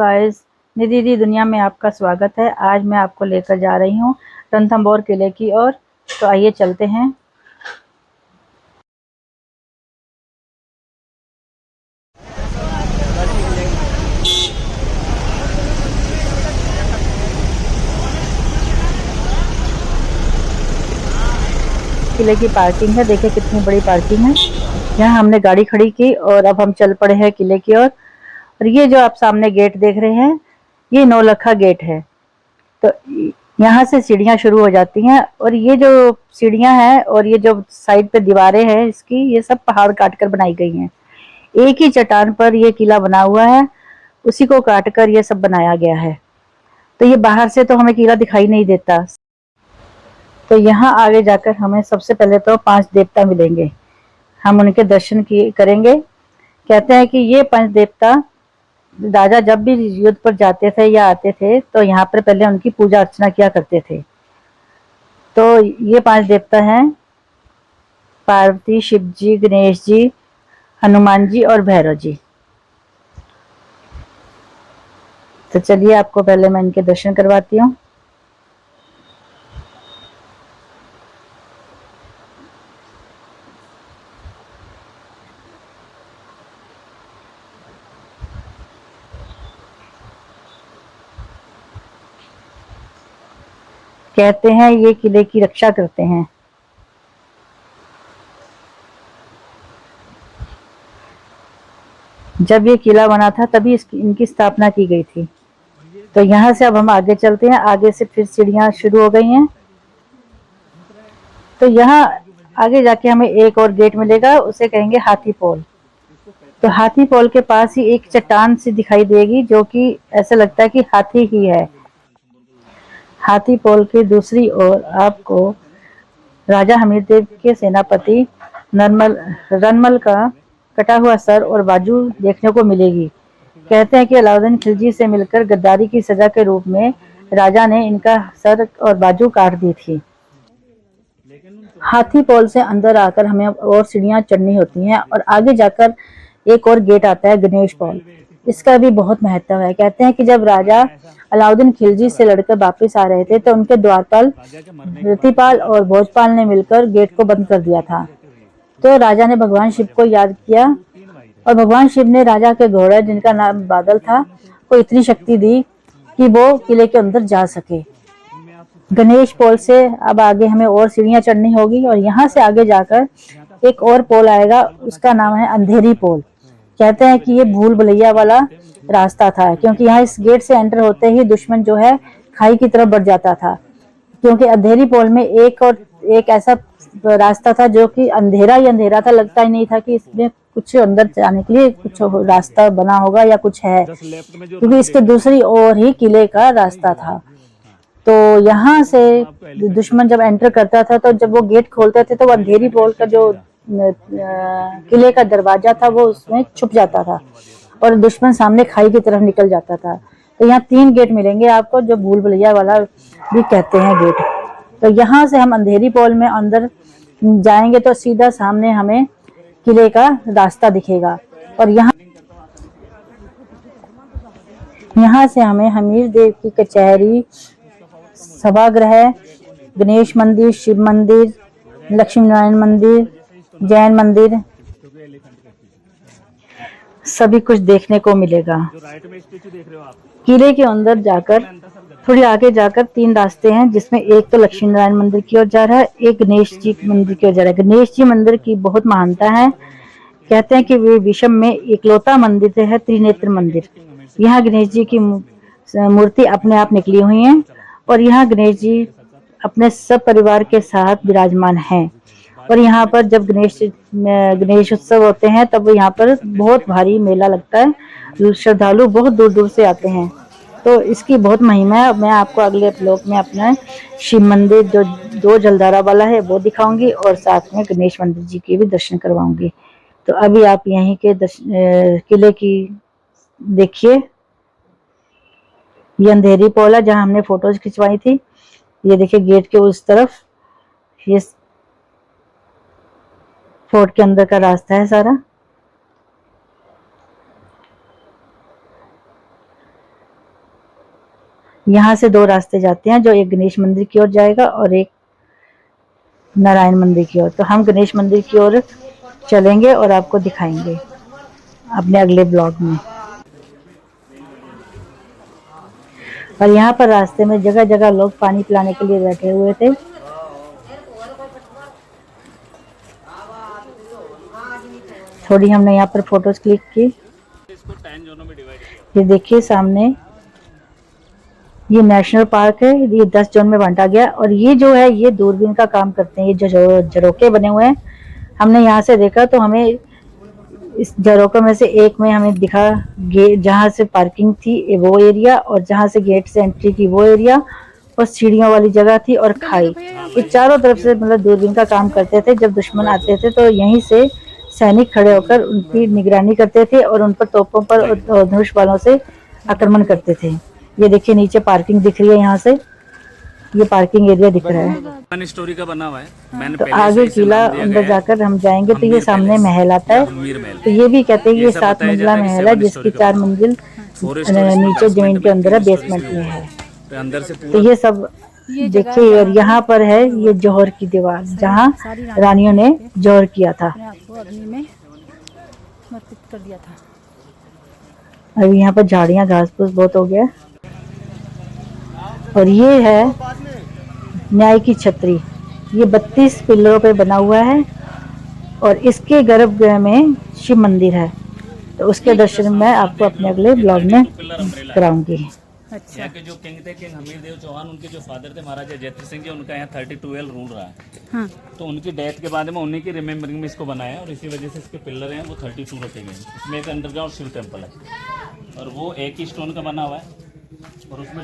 Guys, निधि दी दुनिया में आपका स्वागत है। आज मैं आपको लेकर जा रही हूँ रणथंभौर किले की ओर। तो आइए चलते हैं। किले की पार्किंग है, देखिए कितनी बड़ी पार्किंग है। यहाँ हमने गाड़ी खड़ी की और अब हम चल पड़े हैं किले की ओर। और ये जो आप सामने गेट देख रहे हैं, ये नौलखा गेट है। तो यहाँ से सीढ़ियाँ शुरू हो जाती हैं और ये जो सीढ़ियाँ हैं और ये जो साइड पे दीवारें हैं इसकी, ये सब पहाड़ काट कर बनाई गई हैं। एक ही चट्टान पर ये किला बना हुआ है, उसी को काट कर ये सब बनाया गया है। तो ये बाहर से तो हमें किला दिखाई नहीं देता। तो यहाँ आगे जाकर हमें सबसे पहले तो 5 देवता मिलेंगे, हम उनके दर्शन करेंगे। कहते हैं कि ये 5 देवता राजा जब भी युद्ध पर जाते थे या आते थे तो यहाँ पर पहले उनकी पूजा अर्चना किया करते थे। तो ये 5 देवता हैं पार्वती, शिव जी, गणेश जी, हनुमान जी और भैरव जी। तो चलिए आपको पहले मैं इनके दर्शन करवाती हूँ। कहते हैं ये किले की रक्षा करते हैं। जब ये किला बना था तभी इनकी स्थापना की गई थी। तो यहाँ से अब हम आगे चलते हैं। आगे से फिर सीढ़ियाँ शुरू हो गई हैं। तो यहाँ आगे जाके हमें एक और गेट मिलेगा, उसे कहेंगे हाथी पोल। तो हाथी पोल के पास ही एक चट्टान सी दिखाई देगी जो कि ऐसा लगता है कि हाथी ही है। हाथी पोल की दूसरी ओर आपको राजा हमीरदेव के सेनापति रनमल का कटा हुआ सर और बाजू देखने को मिलेगी। कहते हैं कि अलाउद्दीन खिलजी से मिलकर गद्दारी की सजा के रूप में राजा ने इनका सर और बाजू काट दी थी। हाथी पोल से अंदर आकर हमें और सीढ़ियां चढ़नी होती हैं और आगे जाकर एक और गेट आता है गणेश पोल। इसका भी बहुत महत्व है। कहते हैं कि जब राजा अलाउद्दीन खिलजी से लड़कर वापस आ रहे थे तो उनके द्वारपाल रतिपाल और भोजपाल ने मिलकर गेट को बंद कर दिया था। तो राजा ने भगवान शिव को याद किया और भगवान शिव ने राजा के घोड़े, जिनका नाम बादल था, को इतनी शक्ति दी कि वो किले के अंदर जा सके। गणेश पोल से अब आगे हमें और सीढ़ियां चढ़नी होगी और यहाँ से आगे जाकर एक और पोल आएगा, उसका नाम है अंधेरी पोल। कहते हैं कि ये भूल भुलैया वाला रास्ता था, क्योंकि यहाँ इस गेट से एंटर होते ही दुश्मन जो है खाई की तरफ बढ़ जाता था। क्योंकि अंधेरी पोल में एक ऐसा रास्ता था जो कि अंधेरा ही अंधेरा था, लगता ही नहीं था कि इसमें कुछ अंदर जाने के लिए कुछ रास्ता बना होगा या कुछ है, क्योंकि इसके दूसरी ओर ही किले का रास्ता था। तो यहाँ से दुश्मन जब एंटर करता था तो जब वो गेट खोलते थे तो वो अंधेरी पोल का जो किले का दरवाजा था वो उसमें छुप जाता था और दुश्मन सामने खाई की तरफ निकल जाता था। तो यहाँ 3 गेट मिलेंगे आपको, जो भूल भुलैया वाला भी कहते हैं गेट। तो यहाँ से हम अंधेरी पोल में अंदर जाएंगे तो सीधा सामने हमें किले का रास्ता दिखेगा और यहाँ से हमें हमीर देव की कचहरी, सभागृह, गणेश मंदिर, शिव मंदिर, लक्ष्मी नारायण मंदिर, जैन मंदिर, सभी कुछ देखने को मिलेगा। किले के अंदर जाकर थोड़ी आगे जाकर 3 रास्ते हैं, जिसमें एक तो लक्ष्मी नारायण मंदिर की ओर जा रहा है, एक गणेश जी मंदिर की ओर जा रहा है। गणेश जी मंदिर की बहुत महानता है। कहते हैं कि वे विश्व में इकलौता मंदिर है, त्रिनेत्र मंदिर। यहाँ गणेश जी की मूर्ति अपने आप निकली हुई है और यहाँ गणेश जी अपने सब परिवार के साथ विराजमान हैं। और यहाँ पर जब गणेश उत्सव होते हैं तब यहाँ पर बहुत भारी मेला लगता है, श्रद्धालु बहुत दूर दूर से आते हैं। तो इसकी बहुत महिमा है। मैं आपको अगले ब्लॉग में अपना शिव मंदिर जो 2 जलधारा वाला है वो दिखाऊंगी और साथ में गणेश मंदिर जी के भी दर्शन करवाऊंगी। तो अभी आप यहीं के किले की देखिए। ये अंधेरी पोल है जहाँ हमने फोटोज खिंचवाई थी। ये देखिए गेट के उस तरफ ये फोर्ट के अंदर का रास्ता है सारा। यहाँ से दो रास्ते जाते हैं, जो एक गणेश मंदिर की ओर जाएगा और एक नारायण मंदिर की ओर। तो हम गणेश मंदिर की ओर चलेंगे और आपको दिखाएंगे अपने अगले ब्लॉग में। और यहाँ पर रास्ते में जगह जगह लोग पानी पिलाने के लिए बैठे हुए थे। थोड़ी हमने यहाँ पर फोटोज क्लिक की। ये देखिए सामने ये नेशनल पार्क है, ये 10 जोन में बांटा गया। और ये जो है ये दूरबीन का काम करते हैं। ये जो झरोके बने हुए हैं, हमने यहाँ से देखा तो हमें इस झरोकों में से एक में हमें दिखा गेट, जहाँ से पार्किंग थी वो एरिया, और जहाँ से गेट से एंट्री की वो एरिया, और सीढ़ियों वाली जगह थी और खाई। ये चारों तरफ से मतलब दूरबीन का काम करते थे। जब दुश्मन आते थे तो यहीं से सैनिक खड़े होकर उनकी निगरानी करते थे और उन पर तोपों पर और धनुष बाणों से आक्रमण करते थे। ये देखिए नीचे पार्किंग दिख रही है, यहाँ से ये पार्किंग एरिया दिख रहा है। स्टोरी का बना हुआ है। मैंने तो पहले आगे से इसे किला नाम दिया अंदर गया है जाकर हम जाएंगे तो ये अमीर सामने पैलेस महल आता या है। अमीर महल। तो ये भी कहते हैं कि ये ऐसा 7 बताया मंजिला जाता है कि महल है, 7 जिसकी स्टोरी का 4 बना मंजिल 4 स्टोरीज नीचे जमीन के अंदर है, बेसमेंट में है। तो अंदर से तो पूरा ये सब देखिए। और यहाँ पर है ये जौहर की दीवार, जहाँ रानियों ने जौहर किया था। अग्नि में समर्पित कर दिया था। अभी यहाँ पर झाड़ियाँ घास फूस बहुत हो गया। और ये है न्याय की छतरी, ये 32 पिलरों पे बना हुआ है और इसके गर्भगृह में शिव मंदिर है। तो उसके दर्शन मैं आपको अपने अगले ब्लॉग में कराऊंगी। अच्छा, यहाँ के जो किंग थे, किंग हमीर देव चौहान, उनके जो फादर थे महाराजा जयत्र सिंह जी, उनका यहाँ 32 रूल रहा है। हाँ, तो उनकी डेथ के बाद में उन्हीं की रिमेम्बरिंग में इसको बनाया है और इसी वजह से इसके पिलर हैं वो 32 रखे गए हैं। इसमें एक अंडरग्राउंड शिव टेम्पल है और वो एक ही स्टोन का बना हुआ है और उसमें